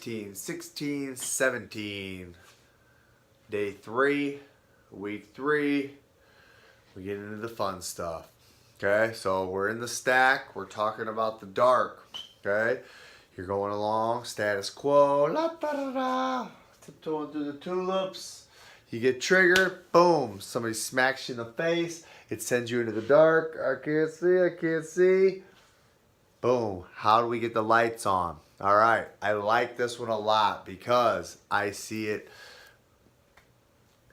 15, 16, 17. Day 3, week 3. We get into the fun stuff. Okay, so we're in the stack. We're talking about the dark. Okay, you're going along, status quo, la da da da, tiptoeing through the tulips. You get triggered, boom, somebody smacks you in the face. It sends you into the dark. I can't see. Boom, how do we get the lights on? All right, I like this one a lot because I see it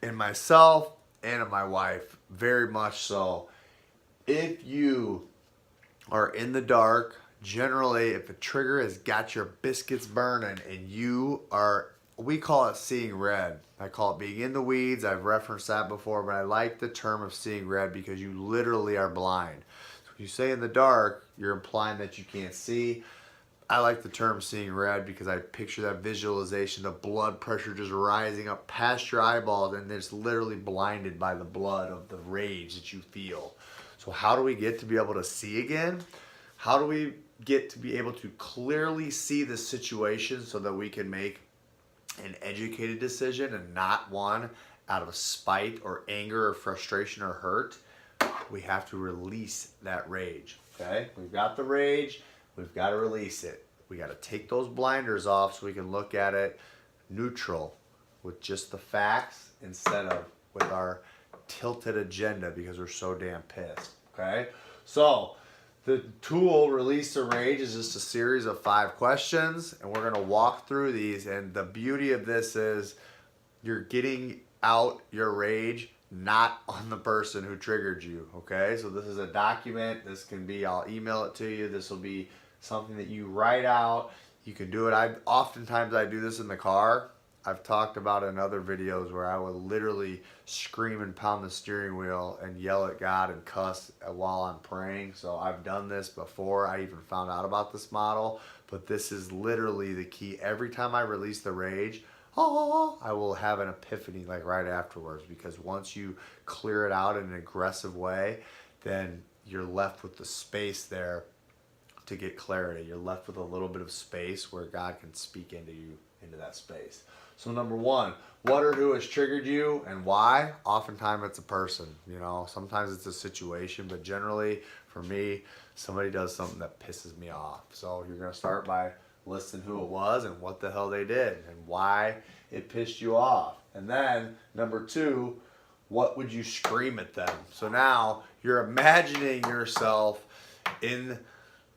in myself and in my wife, very much so. If you are in the dark, generally, if a trigger has got your biscuits burning and you are, we call it seeing red. I call it being in the weeds. I've referenced that before, but I like the term of seeing red because you literally are blind. So when you say in the dark, you're implying that you can't see. I like the term seeing red because I picture that visualization, the blood pressure just rising up past your eyeballs and it's literally blinded by the blood of the rage that you feel. So how do we get to be able to see again? How do we get to be able to clearly see the situation so that we can make an educated decision and not one out of spite or anger or frustration or hurt? We have to release that rage, okay? We've got the rage. We've got to release it. We got to take those blinders off so we can look at it neutral with just the facts instead of with our tilted agenda because we're so damn pissed. Okay? So the tool Release the Rage is just a series of 5 questions and we're going to walk through these, and the beauty of this is you're getting out your rage not on the person who triggered you. Okay, so this is a document. This can be, I'll email it to you. This will be something that you write out. You can do it. Oftentimes I do this in the car. I've talked about in other videos where I would literally scream and pound the steering wheel and yell at God and cuss while I'm praying. So I've done this before I even found out about this model, but this is literally the key. Every time I release the rage, I will have an epiphany like right afterwards, because once you clear it out in an aggressive way, then you're left with the space there to get clarity. You're left with a little bit of space where God can speak into you, into that space. So number 1, what or who has triggered you and why? Oftentimes it's a person, sometimes it's a situation, but generally for me, somebody does something that pisses me off. So you're going to start by listing who it was and what the hell they did and why it pissed you off. And then number 2, what would you scream at them? So now you're imagining yourself in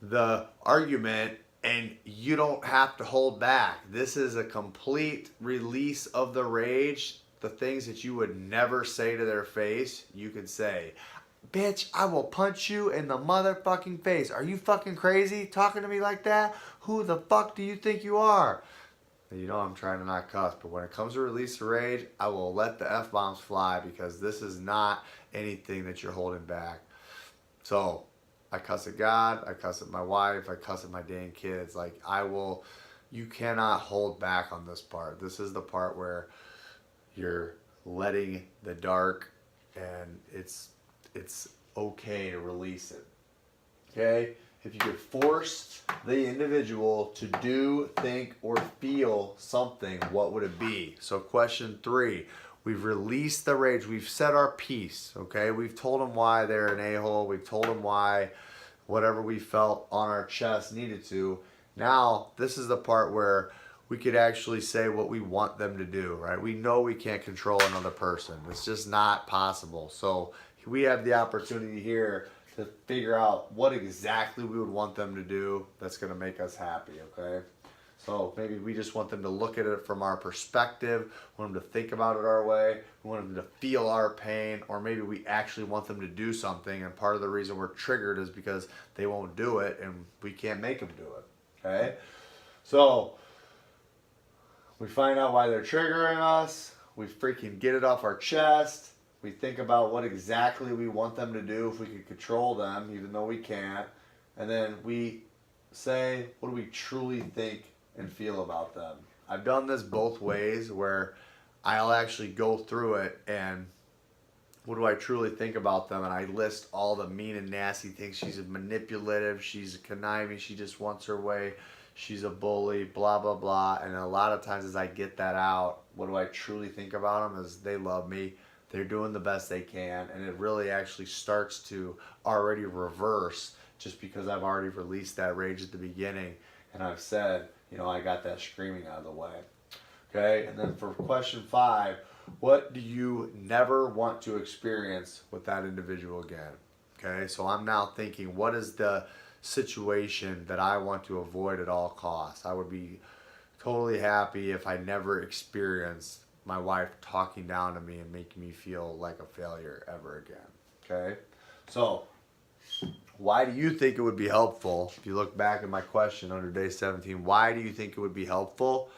the argument and you don't have to hold back. This is a complete release of the rage. The things that you would never say to their face, you could say, bitch, I will punch you in the motherfucking face. Are you fucking crazy talking to me like that? Who the fuck do you think you are? And I'm trying to not cuss, but when it comes to release the rage, I will let the F-bombs fly because this is not anything that you're holding back. So I cuss at God, I cuss at my wife, I cuss at my dang kids. You cannot hold back on this part. This is the part where you're letting the dark, and it's okay to release it. Okay? If you could force the individual to do, think, or feel something, what would it be? So question 3, we've released the rage. We've said our piece, okay? We've told them why they're an a-hole. We've told them why whatever we felt on our chest needed to. Now, this is the part where we could actually say what we want them to do, right? We know we can't control another person. It's just not possible. So we have the opportunity here to figure out what exactly we would want them to do that's going to make us happy, okay? So maybe we just want them to look at it from our perspective, want them to think about it our way, we want them to feel our pain, or maybe we actually want them to do something, and part of the reason we're triggered is because they won't do it and we can't make them do it, okay? So we find out why they're triggering us, we freaking get it off our chest, we think about what exactly we want them to do if we could control them, even though we can't. And then we say, what do we truly think and feel about them? I've done this both ways where I'll actually go through it and what do I truly think about them? And I list all the mean and nasty things. She's manipulative. She's conniving. She just wants her way. she's a bully, blah, blah, blah. And a lot of times as I get that out, what do I truly think about them is they love me. They're doing the best they can. And it really actually starts to already reverse just because I've already released that rage at the beginning. And I've said, I got that screaming out of the way. Okay. And then for question 5, what do you never want to experience with that individual again? Okay, so I'm now thinking, what is the situation that I want to avoid at all costs? I would be totally happy if I never experienced my wife talking down to me and making me feel like a failure ever again. Okay, so why do you think it would be helpful, if you look back at my question under day 17, why do you think it would be helpful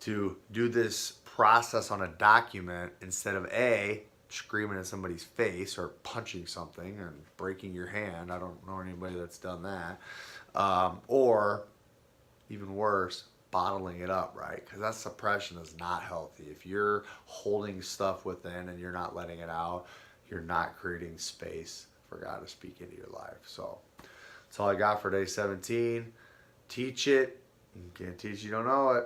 to do this process on a document instead of screaming in somebody's face or punching something and breaking your hand? I don't know anybody that's done that. Or even worse, bottling it up, right? Because that suppression is not healthy. If you're holding stuff within and you're not letting it out, you're not creating space for God to speak into your life. So that's all I got for day 17. Teach it. You can't teach, you don't know it.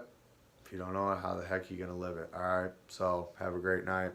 If you don't know it, how the heck are you going to live it? All right. So have a great night.